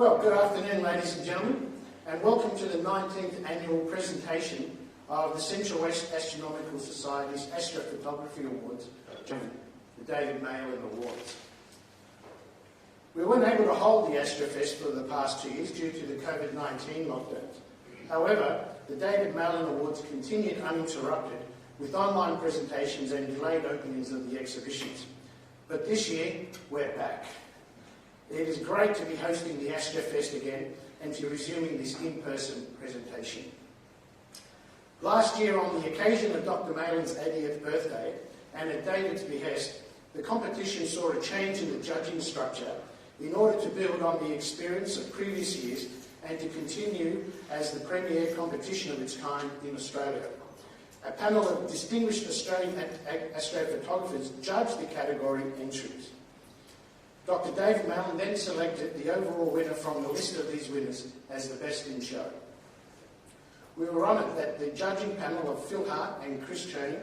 Well, good afternoon, ladies and gentlemen, and welcome to the 19th annual presentation of the CWAS Astronomical Society's Astrophotography Awards, the David Malin Awards. We weren't able to hold the Astrofest for the past 2 years due to the COVID-19 lockdowns. However, the David Malin Awards continued uninterrupted with online presentations and delayed openings of the exhibitions. But this year, we're back. It is great to be hosting the Astrofest again and to resuming this in-person presentation. Last year, on the occasion of Dr. Malin's 80th birthday, and at David's behest, the competition saw a change in the judging structure in order to build on the experience of previous years and to continue as the premier competition of its kind in Australia. A panel of distinguished Australian astrophotographers judged the category entries. Dr. David Malin then selected the overall winner from the list of these winners as the best in show. We were honoured that the judging panel of Phil Hart and Cherney,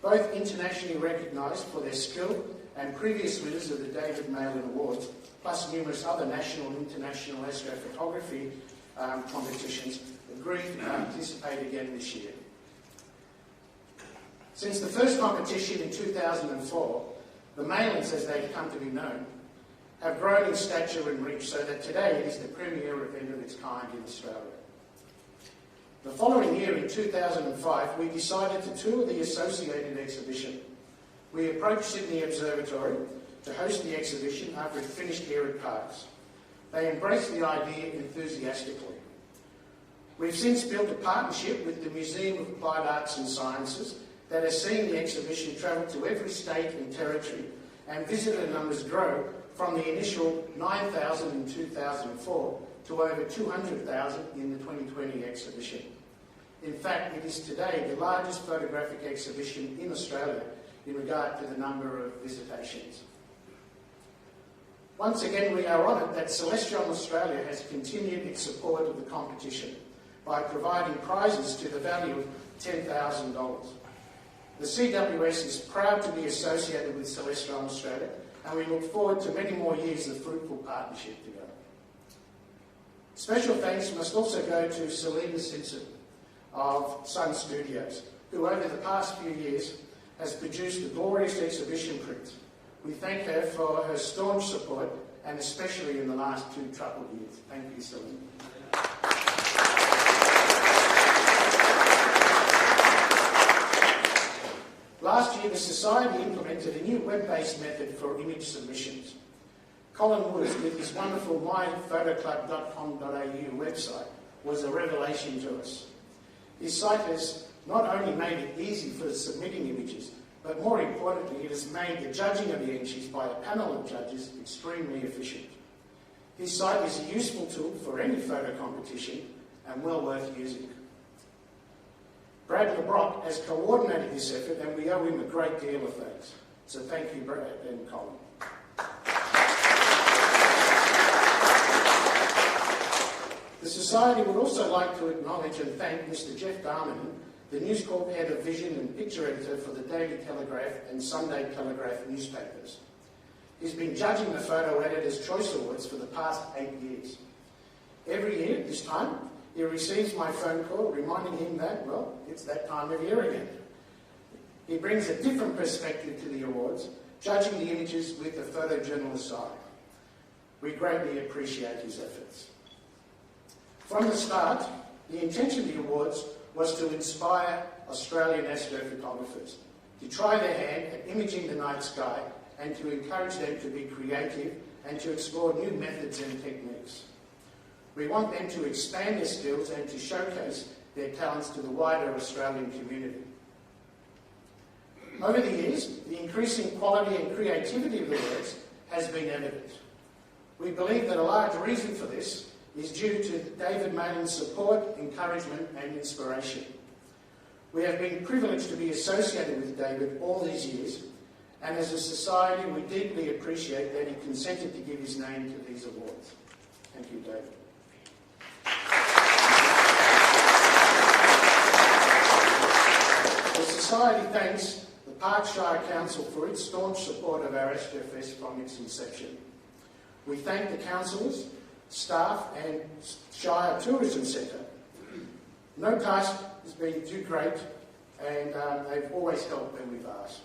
both internationally recognised for their skill and previous winners of the David Malin Awards, plus numerous other national and international astrophotography competitions, agreed to participate again this year. Since the first competition in 2004, the Malins, as they've come to be known, have grown in stature and reach so that today it is the premier event of its kind in Australia. The following year, in 2005, we decided to tour the associated exhibition. We approached Sydney Observatory to host the exhibition after it finished here at Parkes. They embraced the idea enthusiastically. We've since built a partnership with the Museum of Applied Arts and Sciences that has seen the exhibition travel to every state and territory, and visitor numbers grow from the initial 9,000 in 2004 to over 200,000 in the 2020 exhibition. In fact, it is today the largest photographic exhibition in Australia in regard to the number of visitations. Once again, we are honoured that Celestial Australia has continued its support of the competition by providing prizes to the value of $10,000. The CWAS is proud to be associated with Celestial Australia, and we look forward to many more years of fruitful partnership together. Special thanks must also go to Selena Simpson of Sun Studios, who over the past few years has produced a glorious exhibition print. We thank her for her staunch support, and especially in the last 2 troubled years. Thank you, Selena. Last year, the Society implemented a new web-based method for image submissions. Colin Woods, with his wonderful myphotoclub.com.au website, was a revelation to us. His site has not only made it easy for submitting images, but more importantly, it has made the judging of the entries by a panel of judges extremely efficient. His site is a useful tool for any photo competition and well worth using. Brad LeBrock has coordinated this effort, and we owe him a great deal of thanks. So thank you, Brad and Colin. The Society would also like to acknowledge and thank Mr. Jeff Darmanin, the News Corp Head of Vision and Picture Editor for the Daily Telegraph and Sunday Telegraph newspapers. He's been judging the Photo Editors' Choice Awards for the past 8 years. Every year, at this time, he receives my phone call reminding him that, well, it's that time of year again. He brings a different perspective to the awards, judging the images with the photojournalist's eye. We greatly appreciate his efforts. From the start, the intention of the awards was to inspire Australian astrophotographers to try their hand at imaging the night sky and to encourage them to be creative and to explore new methods and techniques. We want them to expand their skills and to showcase their talents to the wider Australian community. Over the years, the increasing quality and creativity of the works has been evident. We believe that a large reason for this is due to David Malin's support, encouragement and inspiration. We have been privileged to be associated with David all these years, and as a society we deeply appreciate that he consented to give his name to these awards. Thank you, David. The Society thanks the Parkshire Council for its staunch support of our Astrofest from its inception. We thank the councillors, staff and Shire Tourism Centre. No task has been too great, and they've always helped when we've asked.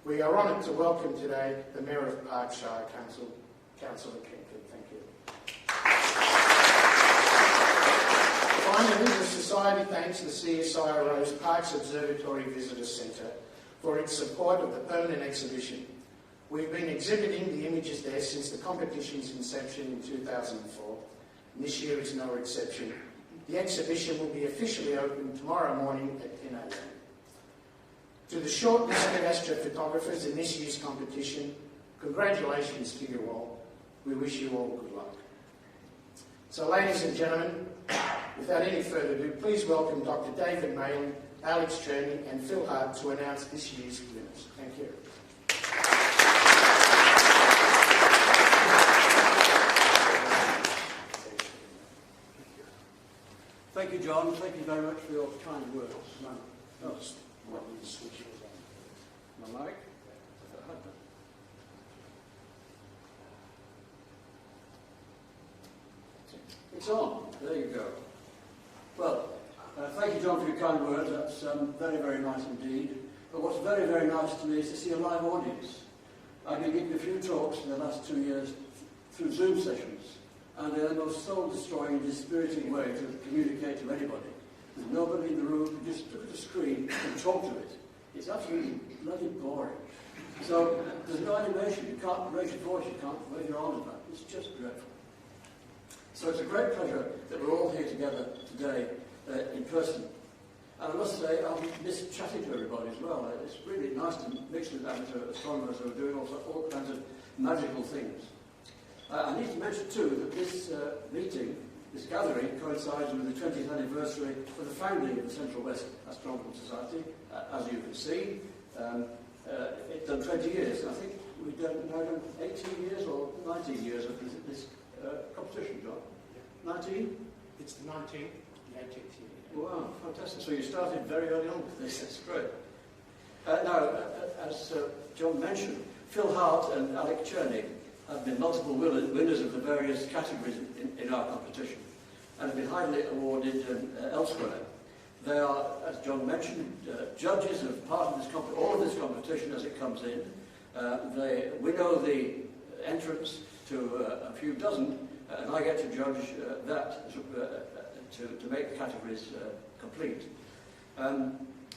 We are honoured to welcome today the Mayor of Park Shire, Councillor Kempton. Thank you. Finally, the Society thanks the CSIRO's Parks Observatory Visitor Centre for its support of the permanent exhibition. We've been exhibiting the images there since the competition's inception in 2004, and this year is no exception. The exhibition will be officially open tomorrow morning at 10 a.m. To the shortlisted astrophotographers in this year's competition, congratulations to you all. We wish you all good luck. So, ladies and gentlemen, without any further ado, please welcome Dr. David Malin, Alex Cherney and Phil Hart to announce this year's winners. Thank you. Thank you, John. Thank you very much for your kind words. My mic? It's on. There you go. Well, thank you, John, for your kind words. That's very, very nice indeed. But what's very, very nice to me is to see a live audience. I've been giving a few talks in the last 2 years through Zoom sessions, and they're the most soul-destroying, dispiriting way to communicate to anybody. There's nobody in the room. You just look at the screen and talk to it. It's absolutely bloody boring. So there's no animation. You can't raise your voice. You can't wave your arms back. It's just dreadful. So it's a great pleasure that we're all here together today in person. And I must say, I'll miss chatting to everybody as well. It's really nice to mix with amateur astronomers who are doing all kinds of magical things. I need to mention too that this meeting, this gathering, coincides with the 20th anniversary of the founding of the Central West Astronomical Society. As you can see, it's done 20 years. I think we've now done 18 years or 19 years of this competition, John. 19? It's the 19th, the 18th year. Wow, fantastic. So you started very early on with this. That's great. Now, as John mentioned, Phil Hart and Alex Cherney have been multiple winners of the various categories in our competition and have been highly awarded elsewhere. They are, as John mentioned, judges of part of this all of this competition as it comes in. They winnow the entrance to a few dozen, and I get to judge that to make the categories complete.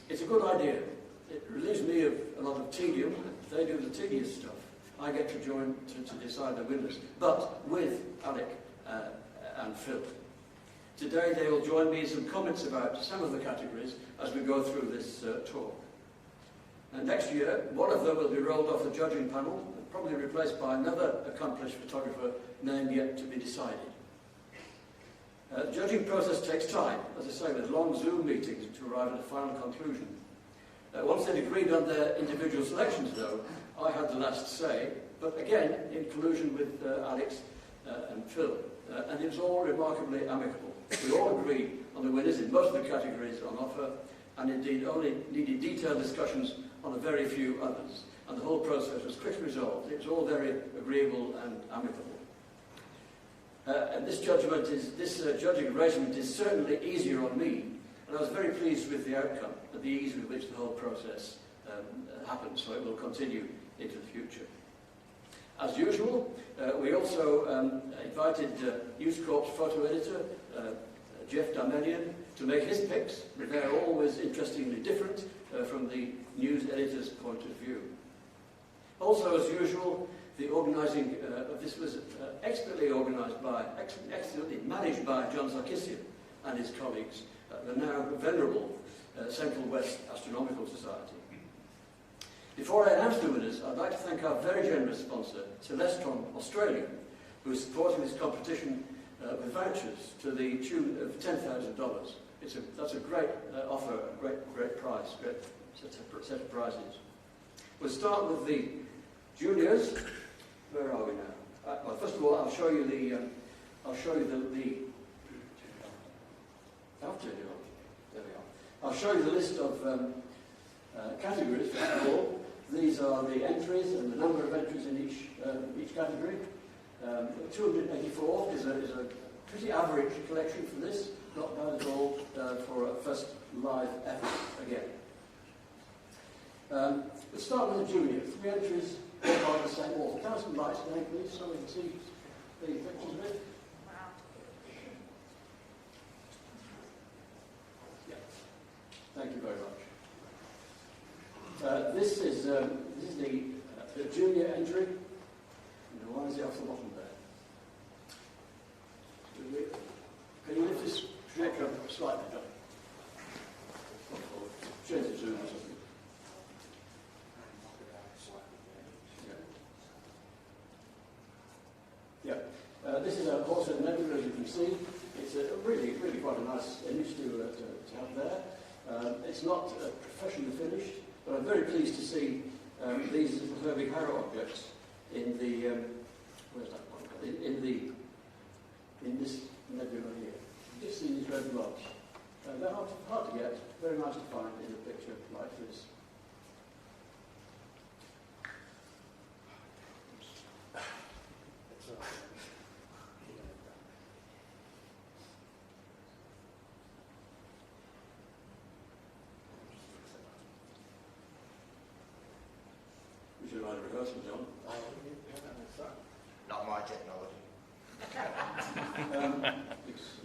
It's a good idea. It relieves me of a lot of tedium. They do the tedious stuff. I get to join to decide the winners, but with Alec and Phil. Today they will join me in some comments about some of the categories as we go through this talk. And next year, one of them will be rolled off the judging panel and probably replaced by another accomplished photographer name yet to be decided. The judging process takes time, as I say, with long Zoom meetings to arrive at a final conclusion. Once they'd agreed on their individual selections, though, I had the last say, but again, in collusion with Alex and Phil. And it was all remarkably amicable. We all agreed on the winners in most of the categories on offer, and indeed only needed detailed discussions on a very few others. And the whole process was quickly resolved. It was all very agreeable and amicable. And this judging arrangement is certainly easier on me, and I was very pleased with the outcome and the ease with which the whole process happened, so it will continue into the future. As usual, we also invited News Corp's photo editor, Jeff Damelian, to make his picks. They're always interestingly different from the news editor's point of view. Also, as usual, the organising of this was expertly managed by John Sarkissian and his colleagues at the now venerable Central West Astronomical Society. Before I announce the winners, I'd like to thank our very generous sponsor, Celestron Australia, who is supporting this competition with vouchers to the tune of $10,000. That's a great offer, a great prize, great set of prizes. We'll start with the juniors. Where are we now? Well, first of all, I'll show you the. I'll show you the list of categories. First of all, these are the entries and the number of entries in each category. 284 is a pretty average collection for this, not bad at all for a first live effort again. Let's start with the junior. 3 entries, all on the same wall. Can I have some lights down, please, so we can see the pictures a bit? Yeah. Thank you very much. This is the junior entry. And why is it off the bottom there? Can you lift this projector up slightly? Change the zoom or something. Yeah. This is also a nebula, as you can see. It's really quite a nice image to have there. It's not professionally finished, but I'm very pleased to see these little Herbig Harrow objects in the where's that one? In this nebula here. You just see these red blobs. They're hard to get, very nice to find in a picture like this. We should have had a rehearsal, John. Not my technology.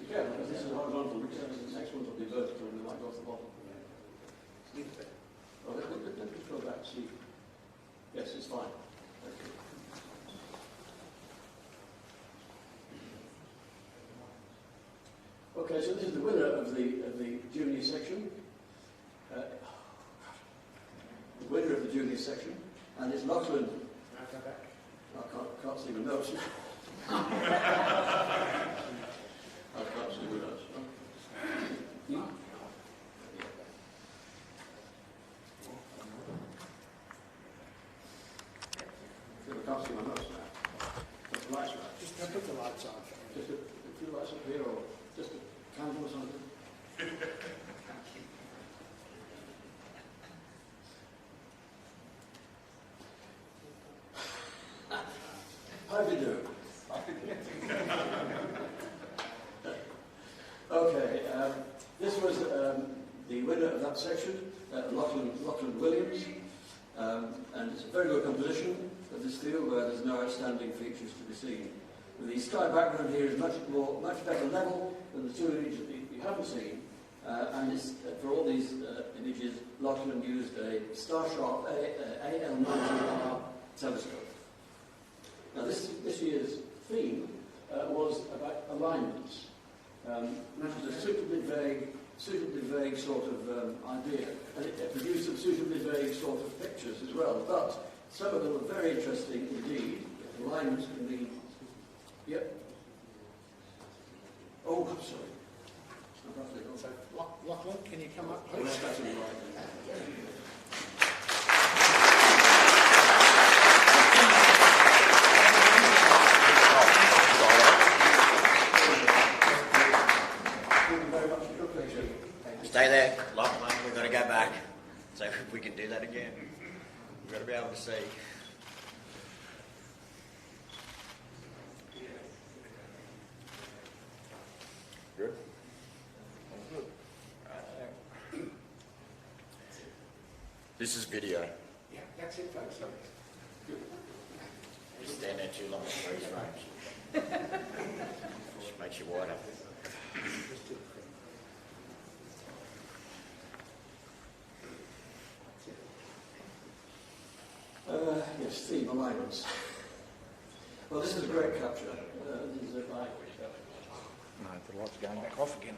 Yeah, because this is horizontal, which the next ones will be vertical and they might go off the bottom. Well, let me go back and see. Yes, it's fine. Okay, so this is the winner of the junior section. The winner of the junior section, and it's Lachlan. I can't see my notes. I can't see my notes. I can't see my notes now. Put the lights right. Just put the lights on. Just a few lights up here, or just a candle or something. How do you do? Okay, this was the winner of that section, Lachlan Williams, and it's a very good composition of this field where there's no outstanding features to be seen. The sky background here is much better level than the two images that you haven't seen, and it's, for all these images, Lachlan used a Starsharp AL90R telescope. Now this year's theme was about alignments, which is a suitably vague sort of idea, and it produced some suitably vague sort of pictures as well, but some of them are very interesting indeed. Alignments can mean, yep. Oh, I'm sorry. So, Lachlan, can you come up, Well, please? that's all right. Stay there, Lachlan, we've got to go back. So if we can do that again, we've got to be able to see. Good? Good. Right. This is video. Yeah, that's it, folks. You stand there too long, it's freeze frames. Just makes you wider. Yes, theme alignments. Well, this is a great capture. These are by... No, the light's going back off again.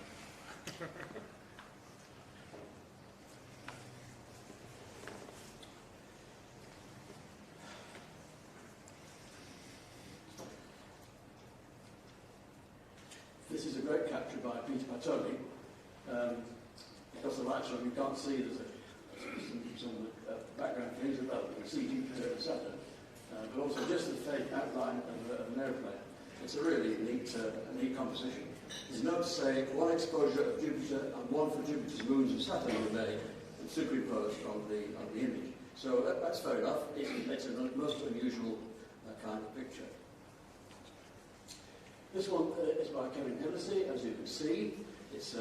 This is a great capture by Peter Patoni. Because the lights on, you can't see there's some background things about you can see Jupiter and Saturn, but also just the fake outline of an aeroplane. It's a really neat composition. There's note to say one exposure of Jupiter and one for Jupiter's moons and Saturn were made and superimposed on the image. So that's fair enough. It's a most unusual kind of picture. This one is by Kevin Hillesey, as you can see. It's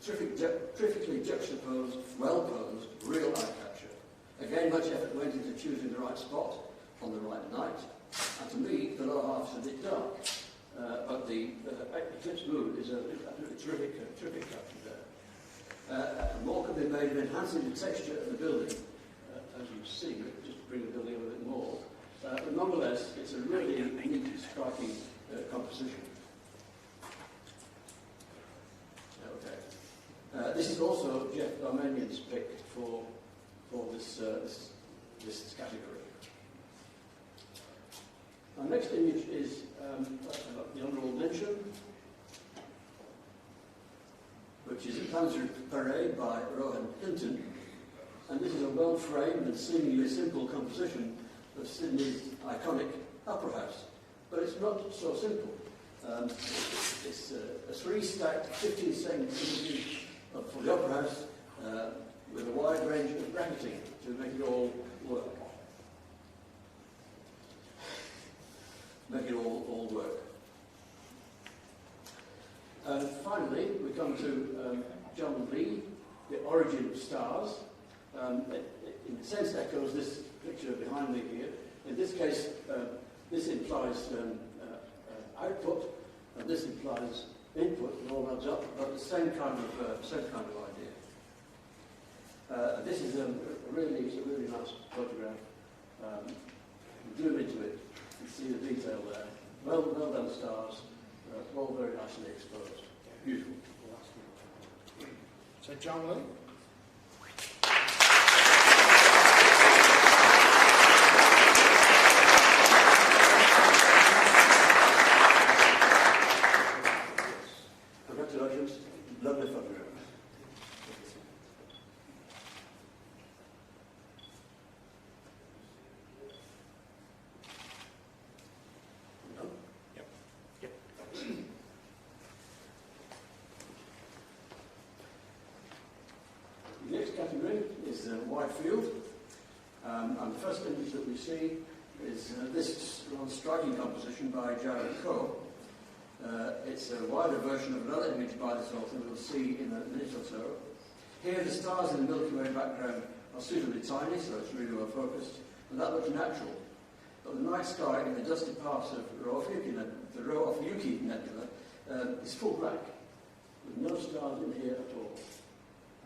terrifically juxtaposed, well-posed, real eye capture. Again, much effort went into choosing the right spot on the right night. And to me, the lower half's a bit dark. But the eclipse moon is a terrific capture there. More can be made of enhancing the texture of the building, as you see, just to bring the building a bit more. But nonetheless, it's a really neat, striking composition. Okay. This is also Jeff Darmanian's pick for this category. Our next image is the honourable mention, which is a planetary parade by Rohan Hinton, and this is a well-framed and seemingly simple composition of Sydney's iconic Opera House. But it's not so simple. It's a three-stacked 15-second image for the Opera House with a wide range of bracketing to make it all work. Make it all work. And finally, we come to John Lee, The Origin of Stars. It, in a sense, echoes this picture behind me here. In this case, this implies output, and this implies input, and all adds up, but the same kind of idea. This is a really nice photograph. Zoom into it, you see the detail there. Well done stars, all very nicely exposed. Beautiful. So, John Lee. Congratulations, lovely photograph. The next category is wide field, and the first image that we see is this rather striking composition by Jared Coe. It's a wider version of another image by this author we'll see in a minute or so. Here the stars in the Milky Way background are suitably tiny, so it's really well focused, and that looks natural. But the night sky in the dusty parts of the Rho-Ophiuchi Nebula is full black, with no stars in here at all.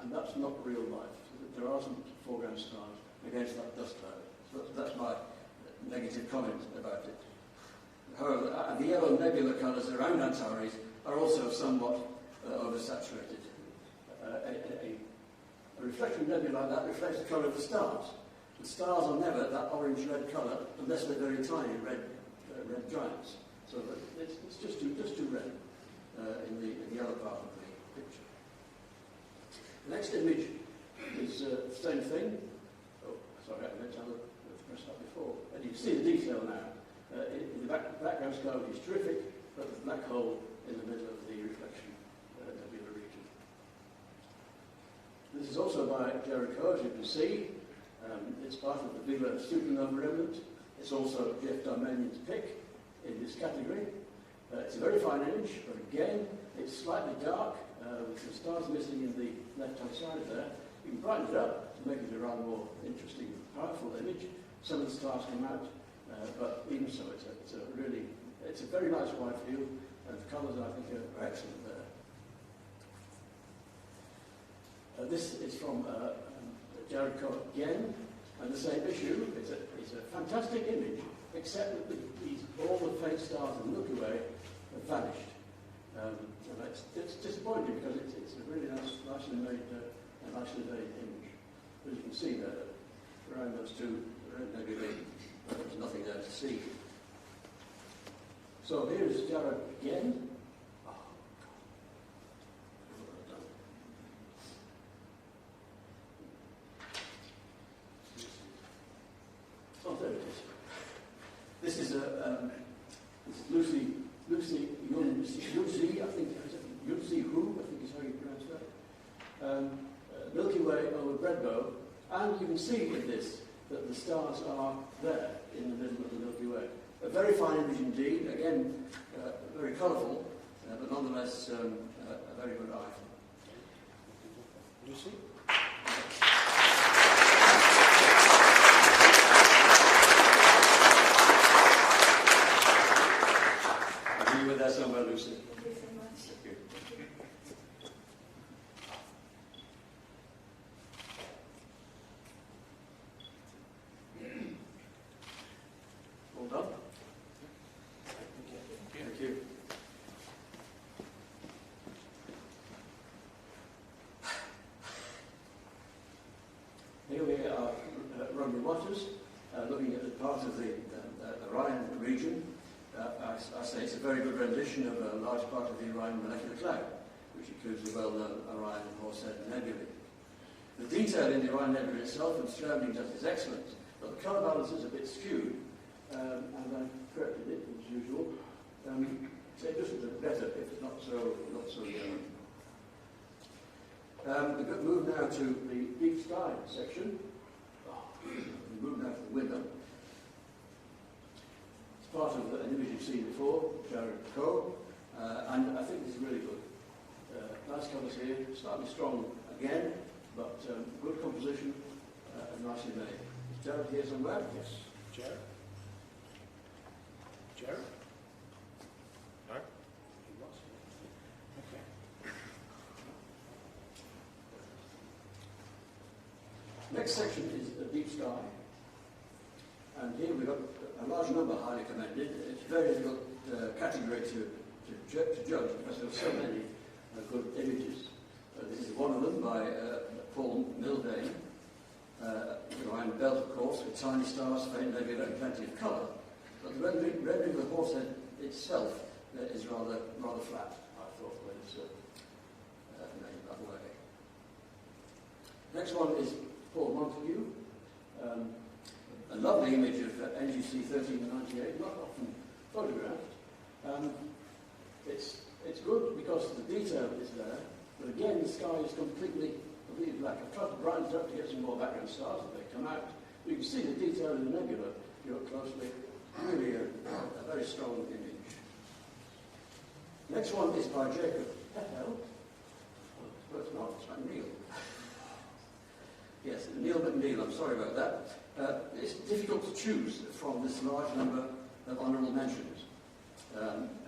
And that's not real life. There aren't foreground stars against that dust cloud. So that's my negative comment about it. However, the yellow nebula colours around Antares are also somewhat oversaturated. A reflection nebula like that reflects the colour of the stars. The stars are never that orange-red colour unless they're very tiny red giants. So it's just too red in the yellow part of the picture. The next image is the same thing. Oh, sorry, I meant to press that before. And you can see the detail now. The background sky is terrific, but the black hole in the middle of the reflection nebula region. This is also by Jared Coe, as you can see. It's part of the bigger supernova remnant. It's also Jeff Darmanian's pick in this category. It's a very fine image, but again, it's slightly dark, with some stars missing in the left-hand side there. You can brighten it up to make it a rather more interesting, powerful image. Some of the stars come out, but even so, it's a very nice wide field, and the colours, I think, are excellent there. This is from Jared Coe again, and the same issue. It's a fantastic image, except that all the faint stars in the Milky Way have vanished. And it's disappointing because it's a really nicely made image. As you can see there, around those two nebulae, there's nothing there to see. So here is Jared again. Oh, there it is. This is Lucy Yunzi, I think is how you pronounce that. Milky Way over Breadbow, and you can see in this that the stars are there in the middle of the Milky Way. A very fine image indeed, again, very colourful, but nonetheless a very good eye. Lucy? Are you with that somewhere, Lucy? Thank you so much. Thank you. All done? Thank you. Here we are, Roman waters, looking at the part of the Orion region. I say it's a very good rendition of a large part of the Orion molecular cloud, which includes the well-known Orion and Horsehead nebulae. The detail in the Orion Nebula itself and surrounding dust is excellent, but the colour balance is a bit skewed, and I corrected it as usual. So it just looks a bit better if it's not so yellow. We move now to the deep sky section. We move now to the window. It's part of an image you've seen before, Jared Coe, and I think this is really good. Nice colours here, slightly strong again, but good composition and nicely made. Is Jared here somewhere? Yes. Jared? Jared? No? He was. Okay. Next section is a deep sky, and here we've got a large number highly commended. It's a very difficult category to judge because there are so many good images. This is one of them by Paul Milvain, Orion Belt, of course, with tiny stars, faint nebula, and plenty of colour. But the rendering of the Horsehead itself is rather flat, I thought, when it's made that way. Next one is Paul Montague, a lovely image of NGC 1398, not often photographed. It's good because the detail is there, but again the sky is completely black. I've tried to brighten it up to get some more background stars as they come out. You can see the detail in the nebula if you look closely. Really a very strong image. Next one is by Jacob Petel. But it's not, it's by Neil. Yes, Neil McNeil, I'm sorry about that. It's difficult to choose from this large number of honourable mentions.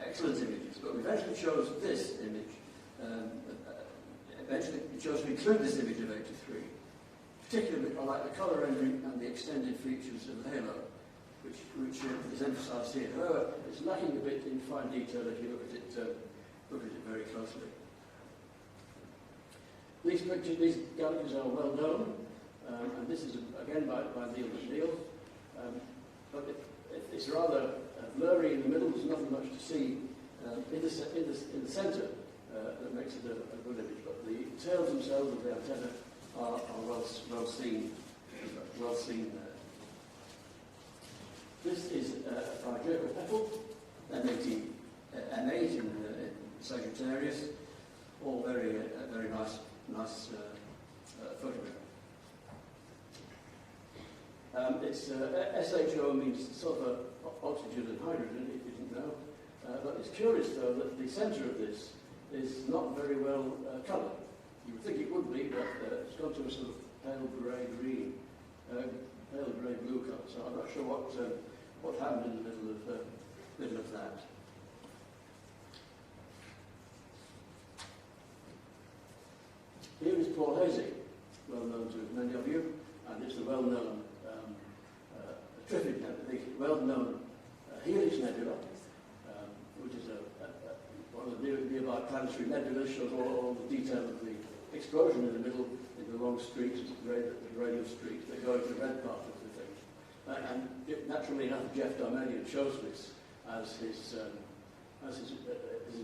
Excellent images, but we eventually chose this image. Eventually we chose to include this image of 83. Particularly I like the colour rendering and the extended features of the halo, which is emphasised here. However, it's lacking a bit in fine detail if you look at it very closely. These pictures, these galaxies are well known, and this is again by Neil McNeil. But it's rather blurry in the middle. There's nothing much to see in the centre that makes it a good image. But the tails themselves of the antenna are well seen. Well seen there. This is by Jacob Petel, M8 in Sagittarius. All very nice photograph. It's SHO means sulfur, oxygen and hydrogen, if you didn't know. But it's curious though that the centre of this is not very well coloured. You would think it would be, but it's gone to a sort of pale grey-green, pale grey-blue colour. So I'm not sure what happened in the middle of that. Here is Paul Hazy, well known to many of you, and it's the well-known Trifid nebula, the well-known Helix Nebula, which is one of the nearby planetary nebulas, shows all the detail of the explosion in the middle, in the long streaks, the radial streaks that go into the red part of the thing. And naturally enough, Jeff Darmanian chose this as his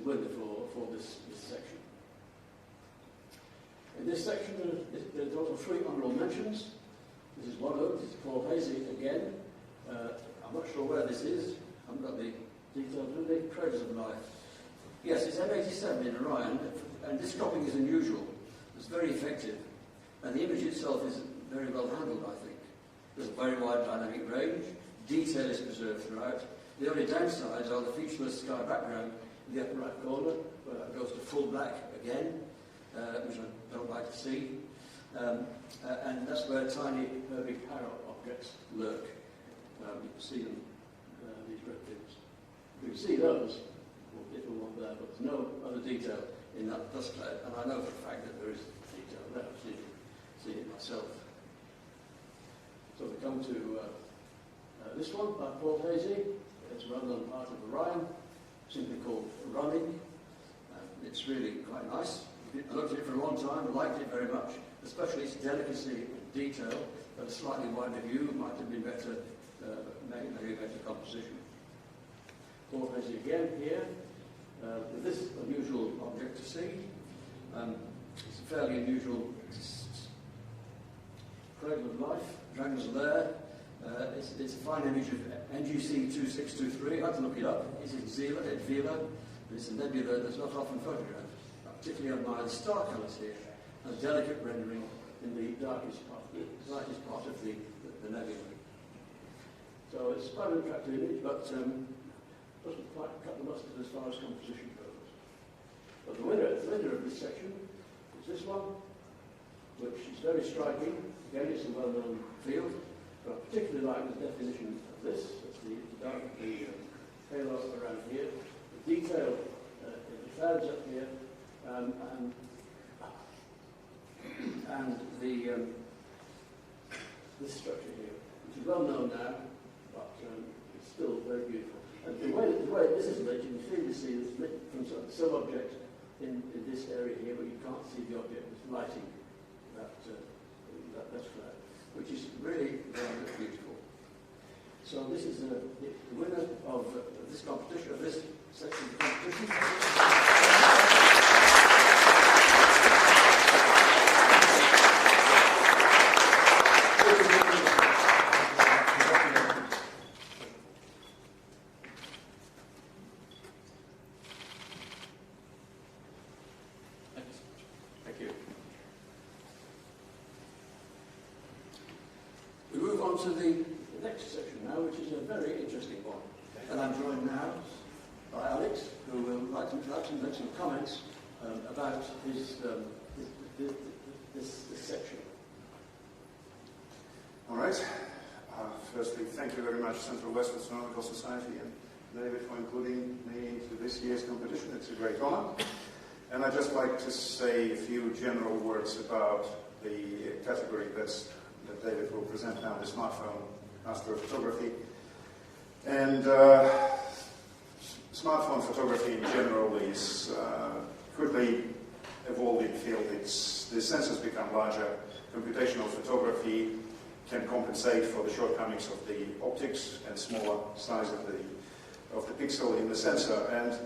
winner for this section. In this section, there's also 3 honourable mentions. This is one of them. This is Paul Hazy again. I'm not sure where this is. I haven't got the details. The craters of life. Yes, it's M87 in Orion, and this cropping is unusual. It's very effective, and the image itself is very well handled, I think. There's a very wide dynamic range. Detail is preserved throughout, The only downsides are the featureless sky background in the upper right corner, where that goes to full black again, which I don't like to see. And that's where tiny big arrow objects lurk. You can see them, these red things. You can see those, little one there, but there's no other detail in that dust cloud. And I know for a fact that there is detail there. I've seen it myself. So we come to this one by Paul Hazy. It's a well-known part of Orion, simply called Running. It's really quite nice. I looked at it for a long time, I liked it very much, especially its delicacy and detail, but a slightly wider view might have been better, maybe a better composition. Paul Hazy again here, with this unusual object to see. It's a fairly unusual cradle of life, Dragon's Lair. It's a fine image of NGC 2623. I had to look it up. It's in Vela. It's a nebula that's not often photographed. I particularly admire the star colours here, and a delicate rendering in the darkest part of the nebula. So it's quite an attractive image, but doesn't quite cut the mustard as far as composition goes. But the winner of this section is this one, which is very striking. Again, it's a well-known field. But I particularly like the definition of this. It's the halo around here, the detail in the clouds up here, and this structure here, which is well known now, but it's still very beautiful. And the way this is lit, you can clearly see it's lit from some object in this area here, but you can't see the object that's lighting that cloud, which is really very beautiful. So this is the winner of this competition, of this section of the competition. Thank you. We move on to the next section now, which is a very interesting one. And I'm joined now by Alex, who will like to make some comments about this section. All right. Firstly, thank you very much, Central West Astronomical Society and David for including me into this year's competition. It's a great honor. And I'd just like to say a few general words about the category that David will present now, the Smartphone Astrophotography. And smartphone photography in general is quickly evolving field. The sensors become larger. Computational photography can compensate for the shortcomings of the optics and smaller size of the pixel in the sensor. And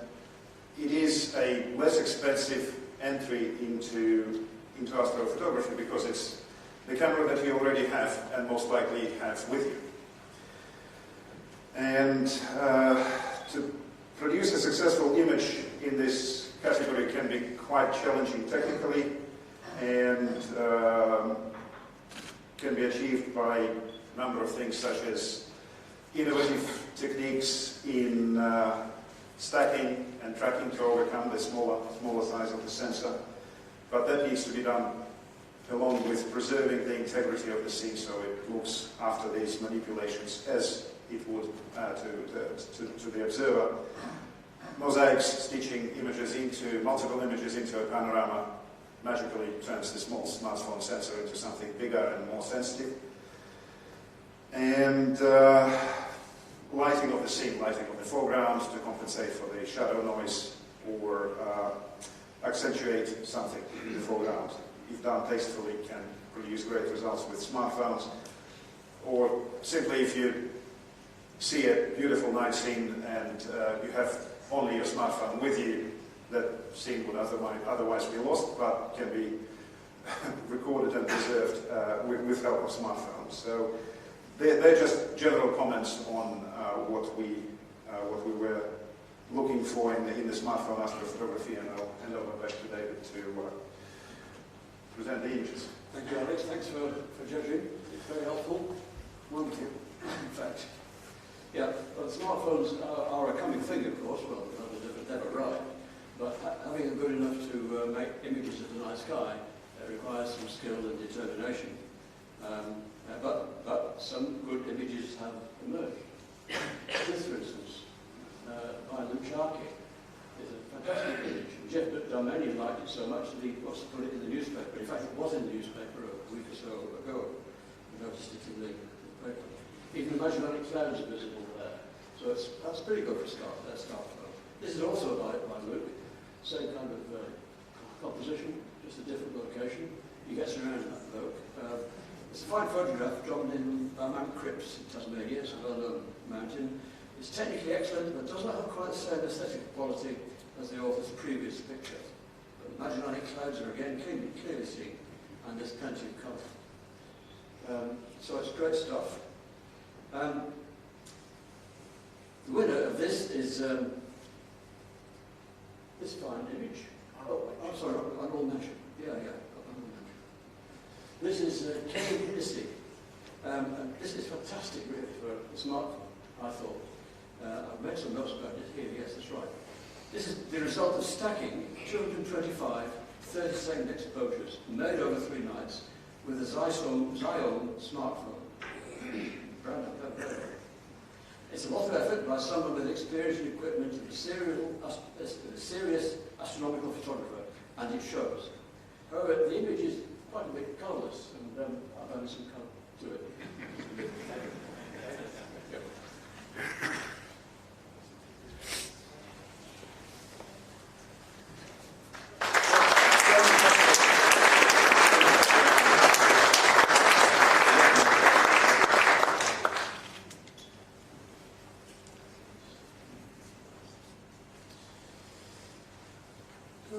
it is a less expensive entry into astrophotography because it's the camera that you already have and most likely have with you. And to produce a successful image in this category can be quite challenging technically and can be achieved by a number of things such as innovative techniques in stacking and tracking to overcome the smaller size of the sensor. But that needs to be done along with preserving the integrity of the scene so it looks after these manipulations as it would to the observer. Mosaics, stitching multiple images into a panorama magically turns the small smartphone sensor into something bigger and more sensitive. And lighting of the scene, lighting of the foreground to compensate for the shadow noise or accentuate something in the foreground. If done tastefully, can produce great results with smartphones. Or simply if you see a beautiful night scene and you have only your smartphone with you, that scene would otherwise be lost, but can be recorded and preserved with help of smartphones. So they're just general comments on what we were looking for in the smartphone astrophotography, and I'll hand over back to David to present the images. Thank you, Alex. Thanks for judging. It's very helpful. Wonderful, in fact. Yeah, well, the smartphone smartphones are a coming thing, of course. Well, never right. But having them good enough to make images of the night sky requires some skill and determination. But some good images have emerged. This, for instance, by Lucharki, is a fantastic image. Jeff Darmanian liked it so much that he wants to put it in the newspaper. In fact, it was in the newspaper a week or so ago. We noticed it in the paper. Even imaginary clouds are visible there. So that's pretty good for start photo. This is also by Luke. Same kind of composition, just a different location. He gets around that bloke. It's a fine photograph drawn in Mount Cripps in Tasmania. It's a well-known mountain. It's technically excellent, but does not have quite the same aesthetic quality as the author's previous picture. But imaginary clouds are again clearly seen, and there's plenty of colour. So it's great stuff. The winner of this is this fine image. I'm sorry, I will mention. Yeah. This is Kenny Christie. And this is fantastic, really, for a smartphone, I thought. I've made some notes about it here. Yes, that's right. This is the result of stacking 225 30-second exposures made over 3 nights with a Xiaomi smartphone. It's a lot of effort by someone with experience and equipment and a serious astronomical photographer, and it shows. However, the image is quite a bit colourless, and I've added some colour to it.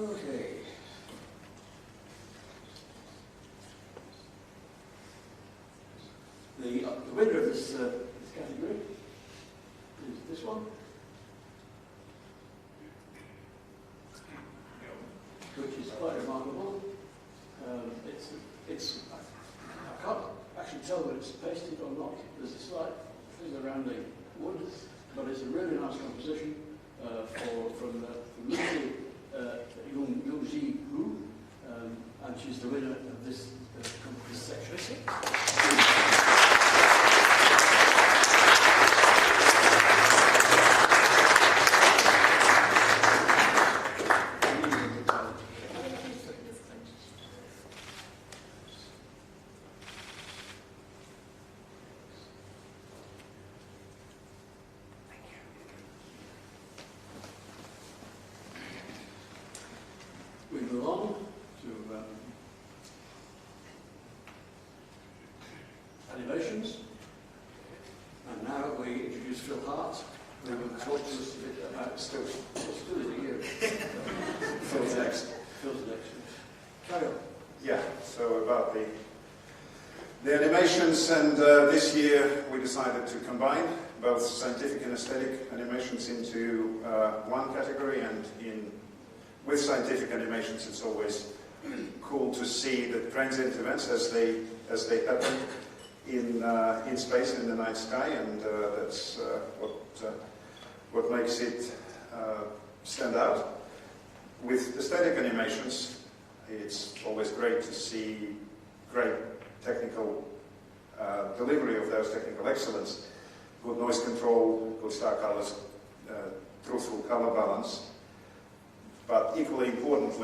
Okay. The winner of this category is this one, which is quite remarkable. I can't actually tell whether it's pasted or not. There's a slight thing around the wood, but it's a really nice composition from Lucy Yongji Hu, and she's the winner of this section. We move on to animations, and now we introduce Phil Hart, who will talk to us a bit about still is a year. Phil's next. Carry on. Yeah, so about the animations, and this year we decided to combine both scientific and aesthetic animations into one category, and with scientific animations it's always cool to see the transient events as they happen in space, in the night sky, and that's what makes it stand out. With aesthetic animations, it's always great to see great technical delivery of those technical excellence, good noise control, good star colors, truthful color balance. But equally important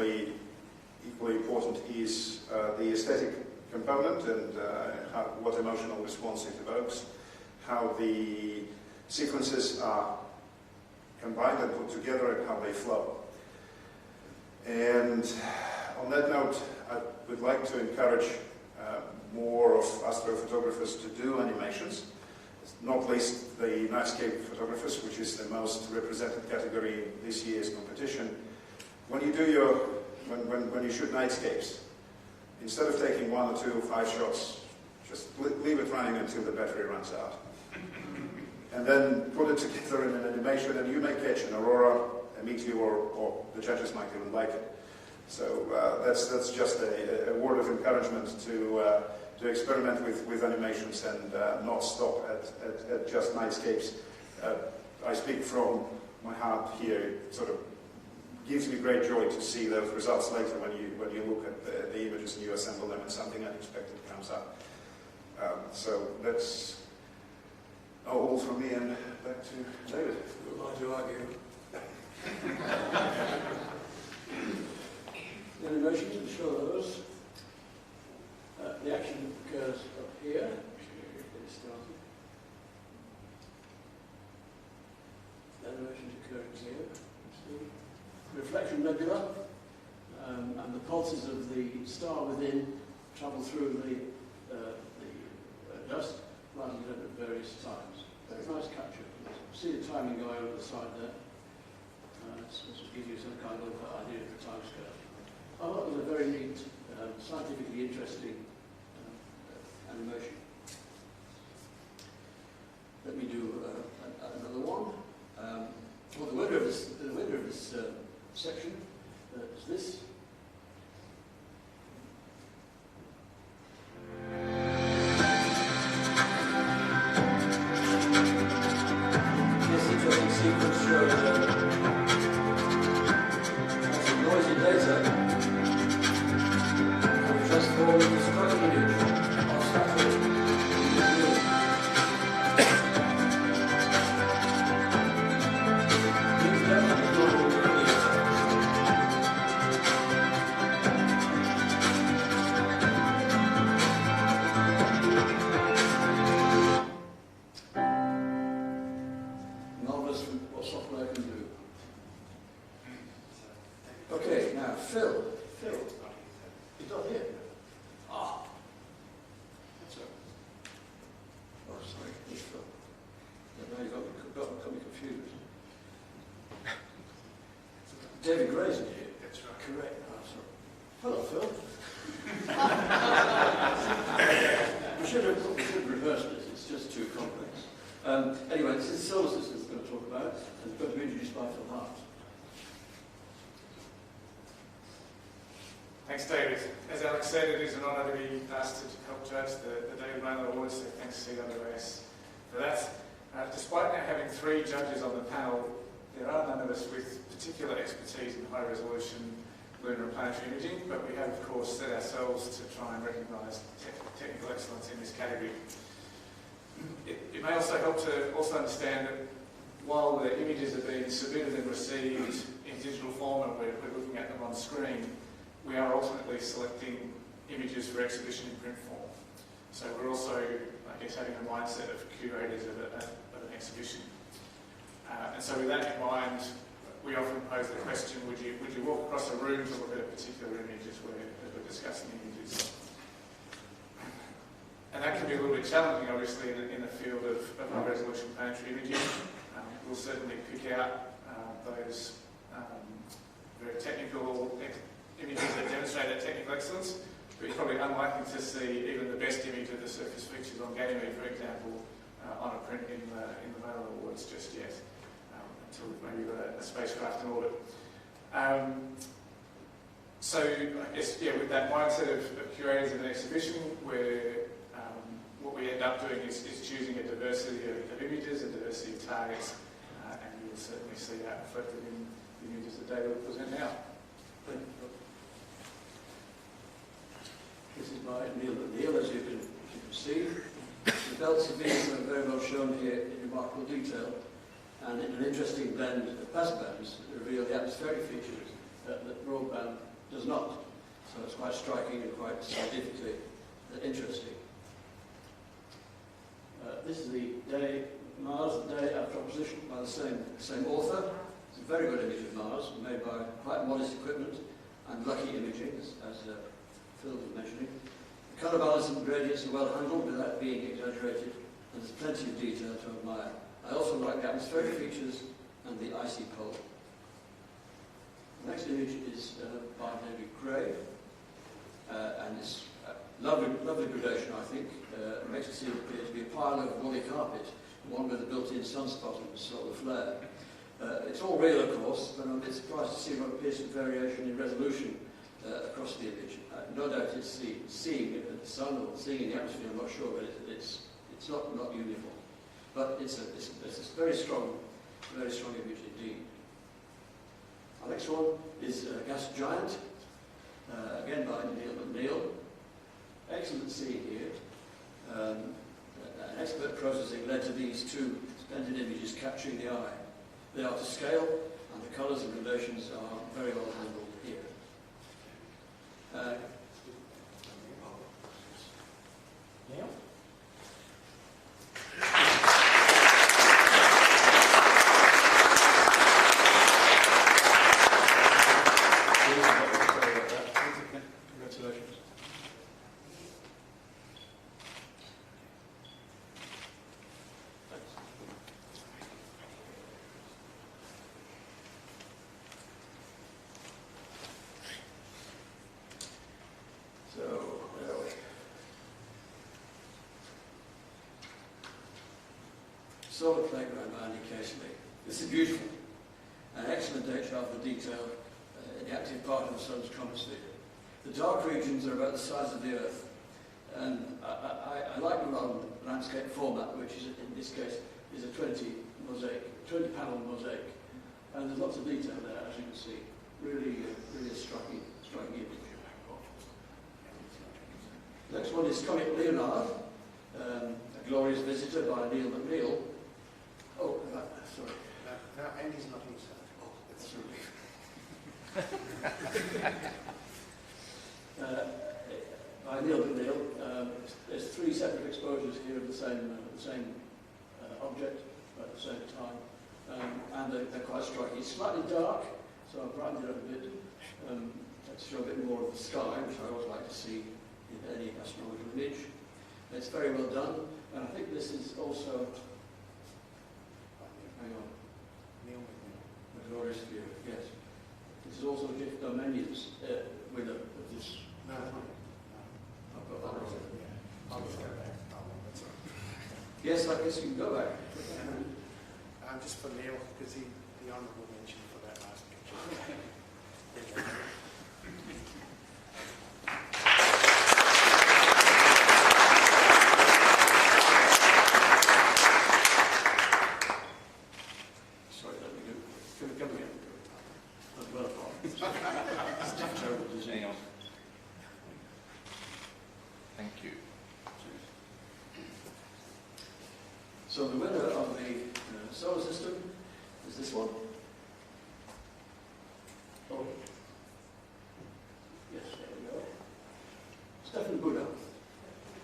is the aesthetic component, and what emotional response it evokes, how the sequences are combined and put together, and how they flow. And on that note, I would like to encourage more of astrophotographers to do animations, not least the Nightscape photographers, which is the most represented category in this year's competition. When you do when you shoot Nightscapes, instead of taking 1 or 2 or 5 shots, just leave it running until the battery runs out. And then put it together in an animation, and you may catch an aurora, a meteor, or the judges might even like it. So that's just a word of encouragement to experiment with animations, and not stop at just Nightscapes. I speak from my heart here. It sort of gives me great joy to see those results later when you look at the images and you assemble them and something unexpected comes up. So that's all from me, and back to David. Who am I to argue? The animations, we show those. The action occurs up here. Get it started. The animations occurring here. See? Reflection nebula, and the pulses of the star within travel through the dust, lighting it up at various times. Very nice capture. See the timing going over the side there. This will give you some kind of idea of the time scale. I thought it was a very neat, scientifically interesting animation. Let me do another one. Well, the winner of this section is this. This interesting sequence shows some noisy data and we transform into striking image of Saturn into the moon. These definitely not all really marvelous what software can do. Okay, now Phil. He's not here. Ah. That's right. Oh, sorry. It's Phil. Now you've got me confused. David Gray's in here. That's right. Correct. Oh, sorry. Hello, Phil. we should reverse this. It's just too complex. Anyway, this is the solar system we're going to talk about, and it's going to be introduced by Phil Hart. Thanks, David. As Alex said, it is an honour to be asked to help judge the David Malin Awards, so thanks CWAS for that. Despite now having 3 judges on the panel, there are none of us with particular expertise in high-resolution lunar and planetary imaging, but we have, of course, set ourselves to try and recognise technical excellence in this category. It may also help to also understand that while the images are being submitted and received in digital form and we're looking at them on screen, we are ultimately selecting images for exhibition in print form. So we're also, I guess, having a mindset of curators of an exhibition. And so with that in mind, we often pose the question, would you walk across a room to look at a particular image as we're discussing images? And that can be a little bit challenging, obviously, in the field of high-resolution planetary imaging. We'll certainly pick out those very technical images that demonstrate that technical excellence, but you're probably unlikely to see even the best image of the surface features on Ganymede, for example, on a print in the Malin Awards just yet, until we've maybe got a spacecraft in orbit. So I guess, yeah, with that mindset of curators of an exhibition, where what we end up doing is choosing a diversity of images, a diversity of targets, and you will certainly see that reflected in the images that David will present now. This is my Neil, as you can see. The belts have been very well shown here in remarkable detail, and in an interesting blend of passbands that reveal the atmospheric features that broadband does not. So it's quite striking and quite scientifically interesting. This is the Mars, the day after opposition, by the same author. It's a very good image of Mars, made by quite modest equipment and lucky imaging, as Phil was mentioning. The colour balance and gradients are well handled without being exaggerated, and there's plenty of detail to admire. I also like the atmospheric features and the icy pole. The next image is by David Gray, and it's lovely gradation, I think. It makes it appear to be a pile of woolly carpet, one with a built-in sunspot and solar flare. It's all real, of course, but I'm a bit surprised to see what appears to be variation in resolution across the image. No doubt it's seeing the sun or seeing in the atmosphere, I'm not sure, but it's not uniform. But it's a very strong Very strong image indeed. Our next one is Gas Giant, again by Neil. Excellent scene here. Expert processing led to these two splendid images capturing the eye. They are to scale, and the colours and gradations are very well handled here. Neil? Congratulations. So, where are we? Solar playground by Andy Casely. This is beautiful. An excellent data of the detail in the active part of the sun's chromosphere. The dark regions are about the size of the Earth. And I like the landscape format, which is, in this case, is a 20 panel mosaic. And there's lots of detail there, as you can see. Really a striking image. Next one is Comet Leonard, A Glorious Visitor by Neil McNeil. Oh, sorry. No, Andy's not here. Oh, that's by Neil McNeil. There's three separate exposures here of the same object at the same time, and they're quite striking. It's slightly dark, so I've brightened it up a bit to show a bit more of the sky, which I always like to see in any astronomical image. It's very well done, and I think this is also. Hang on. Neil McNeil. A Glorious View, yes. This is also Jeff Domenion's winner of this. No, I've got that wrong. I'll just go back. Oh, that's all Yes, I guess you can go back. right. Just for Neil, because the honourable mention for that last picture. Sorry, let me go. Come again. I've got a problem. It's a terrible disease. Hang on. Thank you. So the winner of the solar system is this one. Oh. Yes, there we go. Stefan Buddha.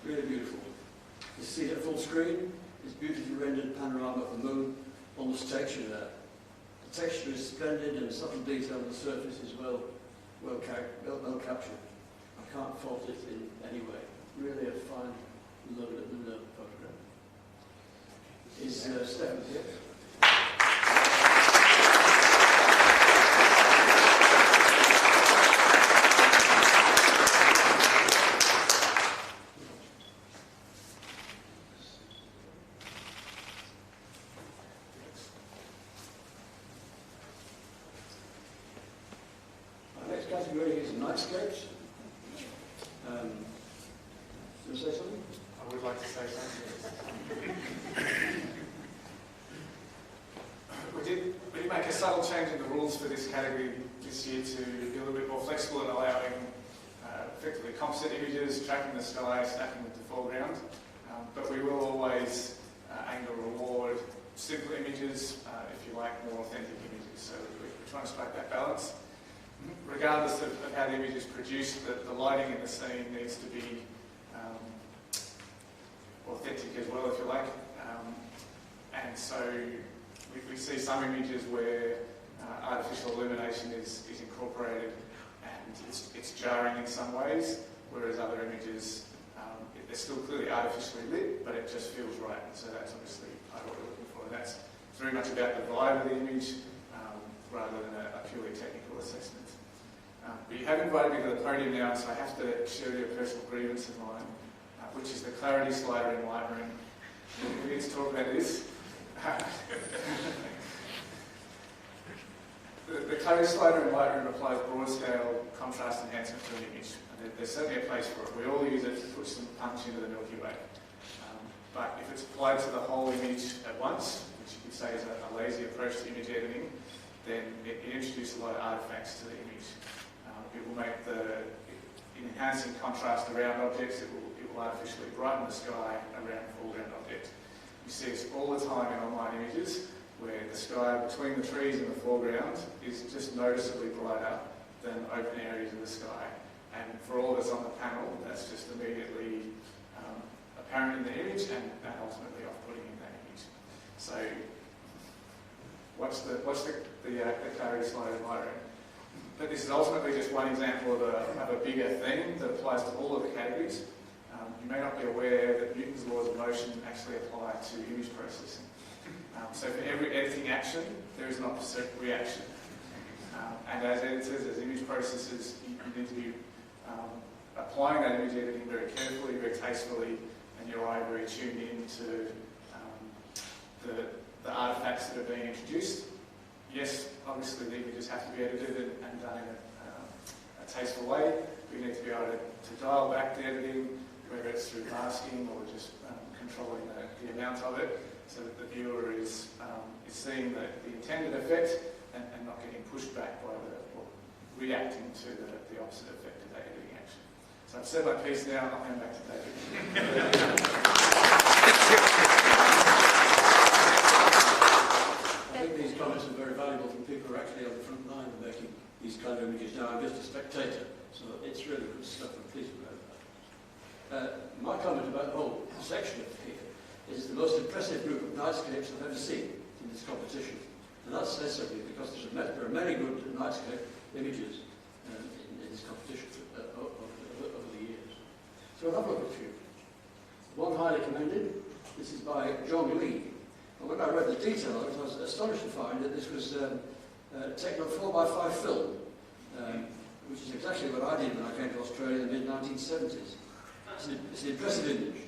Really beautiful. You see it at full screen. This beautifully rendered panorama of the moon. Almost texture there. The texture is splendid and subtle detail on the surface is well captured. I can't fault it in any way. Really a fine lunar photograph. Is Stefan here? Our next category is Nightscapes. You say something? I would like to say something. We did make a subtle change in the rules for this category this year to be a little bit more flexible in allowing effectively composite images, tracking the sky, stacking with the foreground. But we will always aim to reward simple images, if you like, more authentic images. So we're trying to strike that balance. Regardless of how the image is produced, the lighting in the scene needs to be authentic as well, if you like. And so we see some images where artificial illumination is incorporated and it's jarring in some ways, whereas other images, they're still clearly artificially lit, but it just feels right. And so that's obviously part of what we're looking for. And that's very much about the vibe of the image rather than a purely technical assessment. But you have invited me to the podium now, so I have to share your personal grievance of mine, which is the clarity slider in Lightroom. We need to talk about this. The clarity slider in Lightroom applies broad-scale contrast enhancement to an image. And there's certainly a place for it. We all use it to push some punch into the Milky Way. But if it's applied to the whole image at once, which which you could say is a lazy approach to image editing, then it introduces a lot of artifacts to the image. It will make in enhancing contrast around objects, it will artificially brighten the sky around foreground objects. You see this all the time in online images, where the sky between the trees and the foreground is just noticeably brighter than open areas of the sky. And for all that's on the panel, that's just immediately apparent in the image and ultimately off-putting in that image. So, watch the clarity slide in my room. But this is ultimately just one example of a bigger theme that applies to all of the categories. You may not be aware that Newton's laws of motion actually apply to image processing. So for every editing action, there is an opposite reaction. And as editors, as image processors, you need to be applying that image editing very carefully, very tastefully, and your eye very tuned in to the artifacts that are being introduced. Yes, obviously the images have to be edited and done in a tasteful way. We need to be able to dial back the editing, whether it's through masking or just controlling the amount of it, so that the viewer is seeing the intended effect and not getting pushed back by or reacting to the opposite effect of that editing action. So I've said my piece now, and I'll hand back to David. I think these comments are very valuable from people who are actually on the front line of making these kind of images. Now, I'm just a spectator, so it's really good stuff, and please remember that. My comment about the whole section of here is the most impressive group of nightscapes I've ever seen in this competition. And that says something, because there are many good nightscape images in this competition over the years. So I'll have a look at a few. One highly commended. This is by John Lee. And when I read the detail of it, I was astonished to find that this was taken on 4x5 film, which is exactly what I did when I came to Australia in the mid-1970s. It's an impressive image.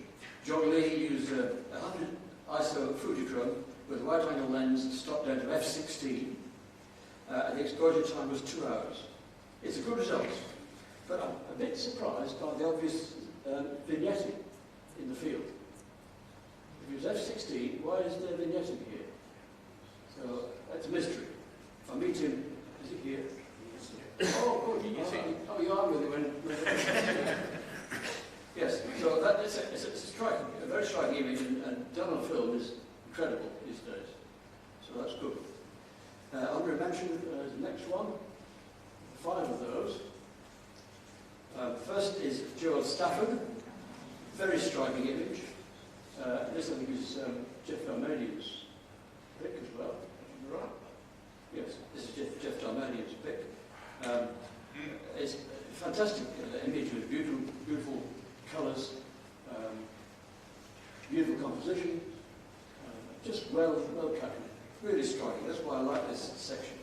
John Lee used a 100 ISO Fujichrome with a wide-angle lens stopped down to f/16, and the exposure time was 2 hours. It's a good result, but I'm a bit surprised by the obvious vignetting in the field. If it was f/16, why is there vignetting here? So that's a mystery. If I meet him, is he here? Oh, good. Oh, you are with him when yes, so it's a very striking image, and done on film is incredible these days. So that's good. Honorary mention is the next one. 5 of those. First is Joel Stafford. Very striking image. This, I think, is Jeff Darmanian's pick as well. Right? Yes, this is Jeff Darmanian's pick. It's a fantastic image with beautiful colours, beautiful composition, just well captured. Really striking. That's why I like this section.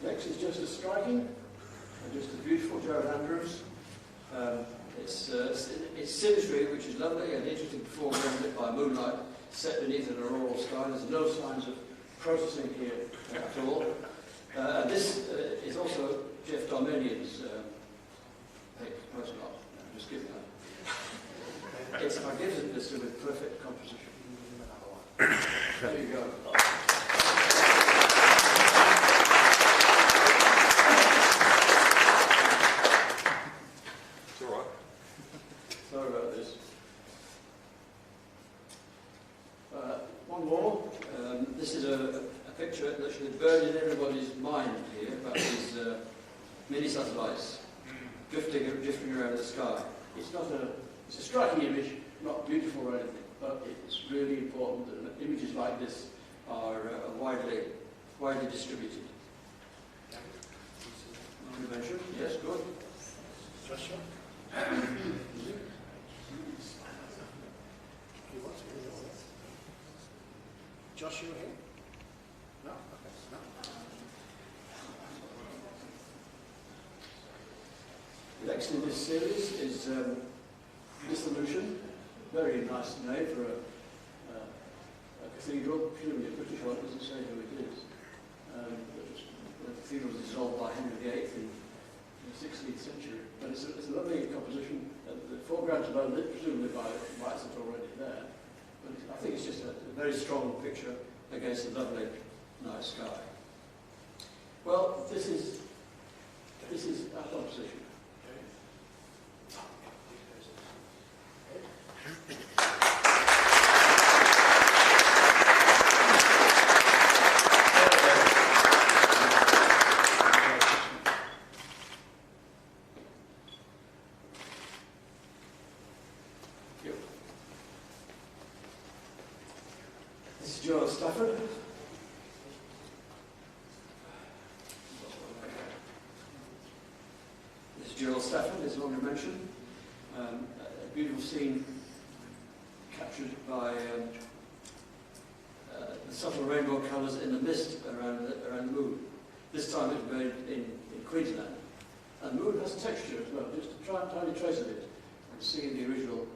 Next is just as striking, and just as beautiful, Jared Andrews. It's symmetry, which is lovely, and interesting foreground lit by moonlight set beneath an auroral sky. There's no signs of processing here at all. And this is also Jeff Darmanian's pick. No, it's not. I'm just kidding that. It's magnificent with perfect composition. There you go. Sorry about this. One more. This is a picture that should burn in everybody's mind here about these mini satellites drifting around the sky. It's a striking image, not beautiful or anything, but it's really important that images like this are widely distributed. Mention? Yes, good. Joshua? Joshua here? No? Okay. No. Next in this series is Dissolution. Very nice name for a cathedral, presumably a British one, it doesn't say who it is. The cathedral was dissolved by Henry VIII in the 16th century. But it's a lovely composition. The foreground's well lit, presumably by lights that are already there. But I think it's just a very strong picture against a lovely night sky. Well, this is our composition. This is Joel Stafford. This is Joel Stafford, as already mentioned. A beautiful scene captured by the subtle rainbow colours in the mist around the moon. This time it was made in Queensland. And the moon has texture as well, just a tiny trace of it. And seeing the original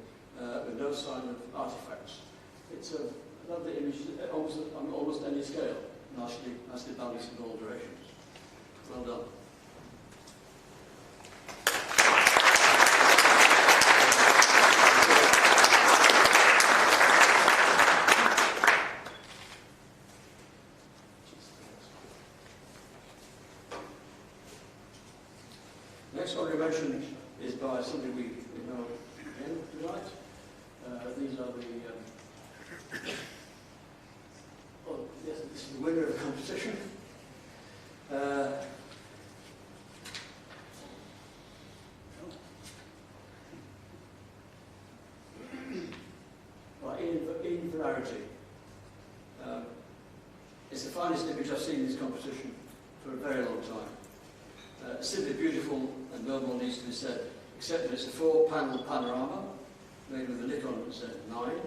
with no sign of artifacts. It's a lovely image, on almost any scale, nicely balanced in all directions. Well done. Next one we mentioned is by somebody we know again tonight. These are yes, this is the winner of the competition. In variety. It's the finest image I've seen in this competition for a very long time. Simply beautiful, and no more needs to be said, except that it's a 4-panel panorama made with a Nikon Z9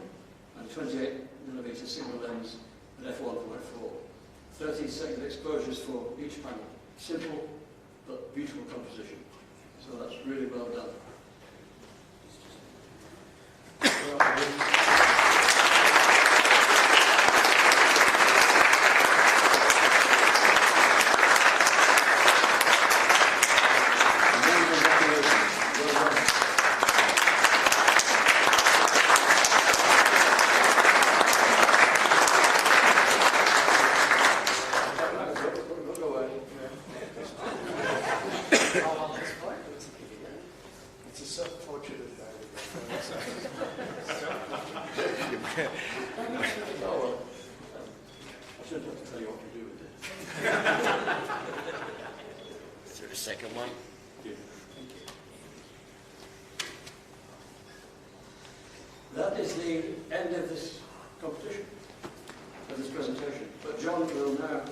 and 28mm single lens at f1.4. 13-second exposures for each panel. Simple but beautiful composition. So that's really well done. Second one. That is the end of this competition, of this presentation. But John will now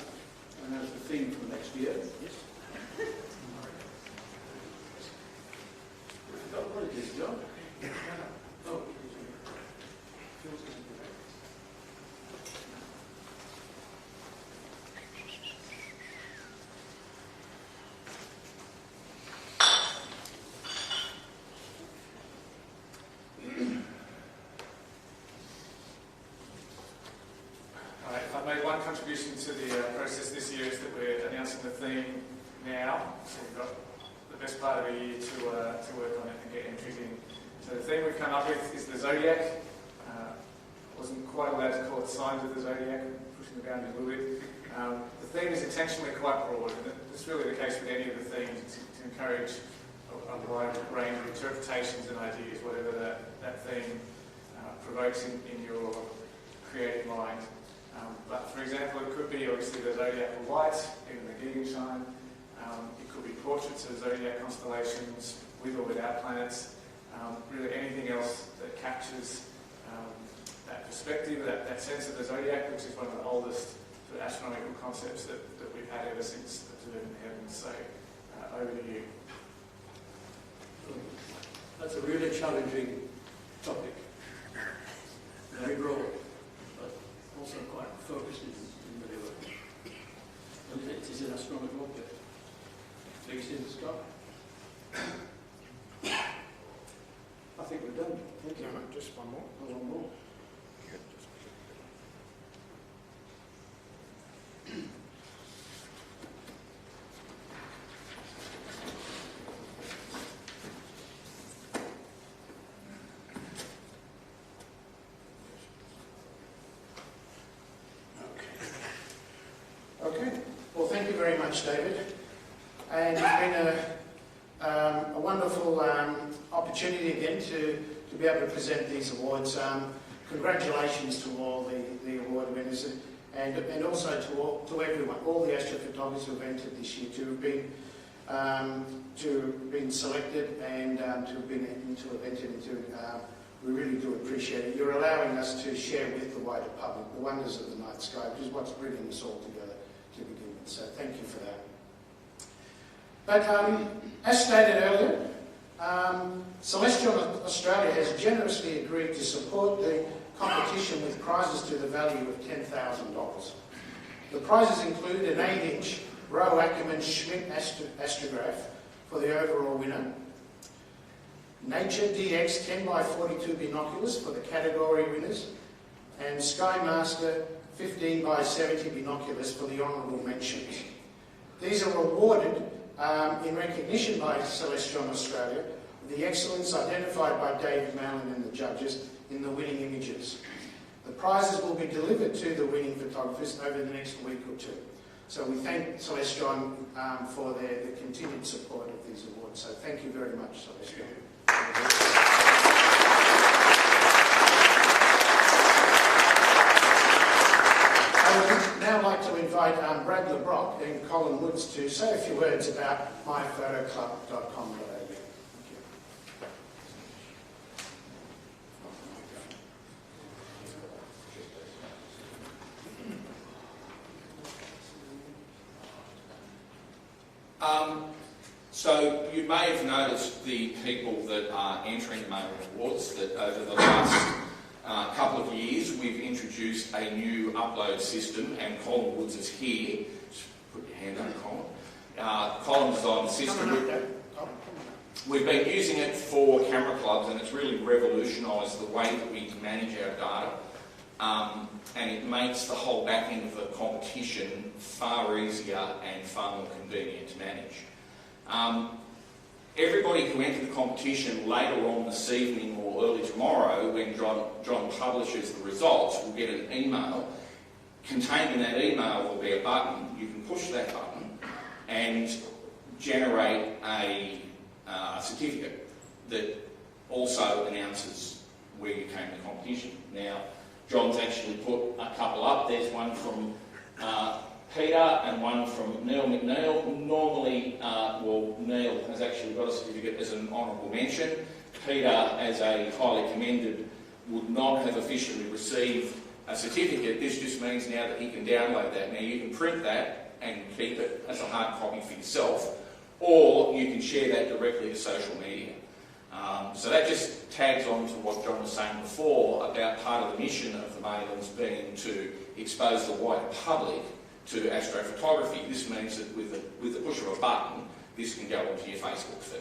announce the theme for next year. Yes. What it is, John? Oh. Contribution to the process this year is that we're announcing the theme now, so we've got the best part of a year to work on it and get entries in. So the theme we've come up with is the Zodiac. Wasn't quite allowed to call it Signs of the Zodiac, pushing the boundaries a little bit. The theme is intentionally quite broad, and it's really the case with any of the themes, to encourage a wide range of interpretations and ideas, whatever that theme provokes in your creative mind. But for example, it could be obviously the zodiacal light, even the Gegenschein. It could be portraits of zodiac constellations with or without planets. Really anything else that captures that perspective, that sense of the zodiac, which is one of the oldest sort of astronomical concepts that we've had ever since observing the heavens. So over to you. That's a really challenging topic. Very broad, but also quite focused in many ways. And it is an astronomical object. Fixed in the sky. I think we're done. Thank you. No, just one more. One more. much, David. And it's been a wonderful opportunity again to be able to present these awards. Congratulations to all the award winners, and also to everyone, all the astrophotographers who have entered this year, to have been selected and to have entered into. We really do appreciate it. You're allowing us to share with the wider public the wonders of the night sky, which is what's bringing us all together to begin with. So thank you for that. But as stated earlier, Celestial Australia has generously agreed to support the competition with prizes to the value of $10,000. The prizes include an 8-inch Roe Ackerman Schmidt astrograph for the overall winner, Nature DX 10x42 binoculars for the category winners, and Skymaster 15x70 binoculars for the honourable mentions. These are awarded in recognition by Celestial Australia of the excellence identified by David Malin and the judges in the winning images. The prizes will be delivered to the winning photographers over the next week or two. So we thank Celestial for their continued support of these awards. So thank you very much, Celestial. I would now like to invite Brad LeBrock and Colin Woods to say a few words about myphotoclub.com.au. So you may have noticed the people that are entering the Malin Awards, that over the last couple of years we've introduced a new upload system, and Colin Woods is here. Just put your hand up, Colin. Colin designed the system. We've been using it for camera clubs, and it's really revolutionised the way that we manage our data. And it makes the whole back end of the competition far easier and far more convenient to manage. Everybody who entered the competition later on this evening or early tomorrow, when John publishes the results, will get an email. Contained in that email will be a button. You can push that button and generate a certificate that also announces where you came to the competition. Now, John's actually put a couple up. There's one from Peter and one from Neil McNeil. Normally, Neil has actually got a certificate as an honourable mention. Peter, as a highly commended, would not have officially received a certificate. This just means now that he can download that. Now, you can print that and keep it as a hard copy for yourself, or you can share that directly to social media. So that just tags on to what John was saying before about part of the mission of the Malins being to expose the wider public to astrophotography. This means that with the push of a button, this can go onto your Facebook feed.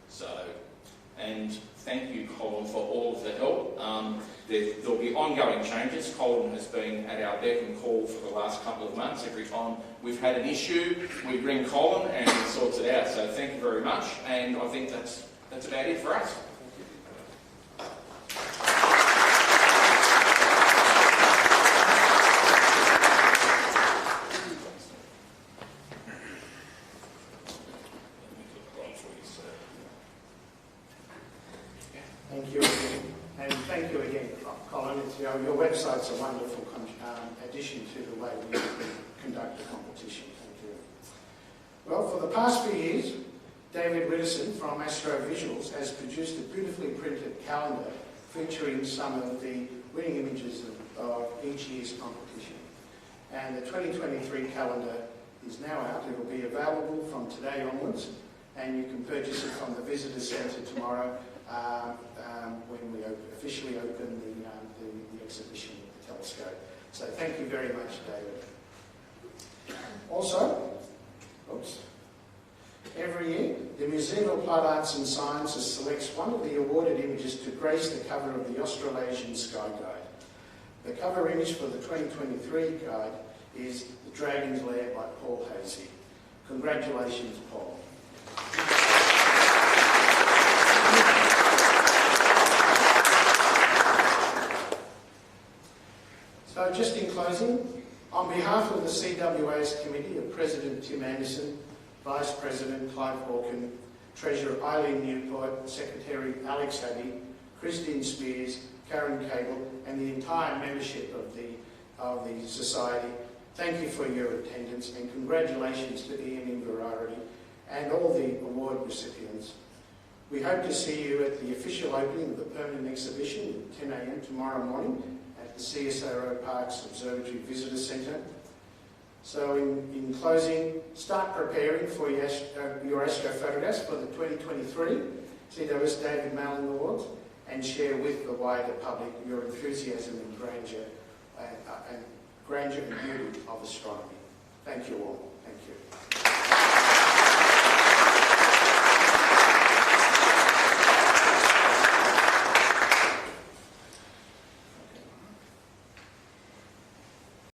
So, and thank you, Colin, for all of the help. There'll be ongoing changes. Colin has been at our beck and call for the last couple of months. Every time we've had an issue, we bring Colin and he sorts it out. So thank you very much, and I think that's about it for us. Thank you again. And thank you again, Colin. Your website's a wonderful addition to the way we conduct the competition. Thank you. Well, for the past few years, David Widdowson from Astrovisuals has produced a beautifully printed calendar featuring some of the winning images of each year's competition. And the 2023 calendar is now out. It will be available from today onwards, and you can purchase it from the Visitor Centre tomorrow when we officially open the exhibition with the telescope. So thank you very much, David. Also, every year, the Museum of Applied Arts and Sciences selects one of the awarded images to grace the cover of the Australasian Sky Guide. The cover image for the 2023 guide is The Dragon's Lair by Paul Hasey. Congratulations, Paul. So just in closing, On behalf of the CWAS Committee of President Tim Anderson, Vice President Clive Hawken, Treasurer Eileen Newport, Secretary Alex Abbey, Christine Spears, Karen Cable, and the entire membership of the Society, thank you for your attendance, and congratulations to Ian Inverarity and all the award recipients. We hope to see you at the official opening of the permanent exhibition at 10 a.m. tomorrow morning at the CSIRO Parks Observatory Visitor Centre. So in closing, start preparing for your astrophotographs for the 2023 CWAS David Malin Awards, and share with the wider public your enthusiasm and grandeur and beauty of astronomy. Thank you all. Thank you.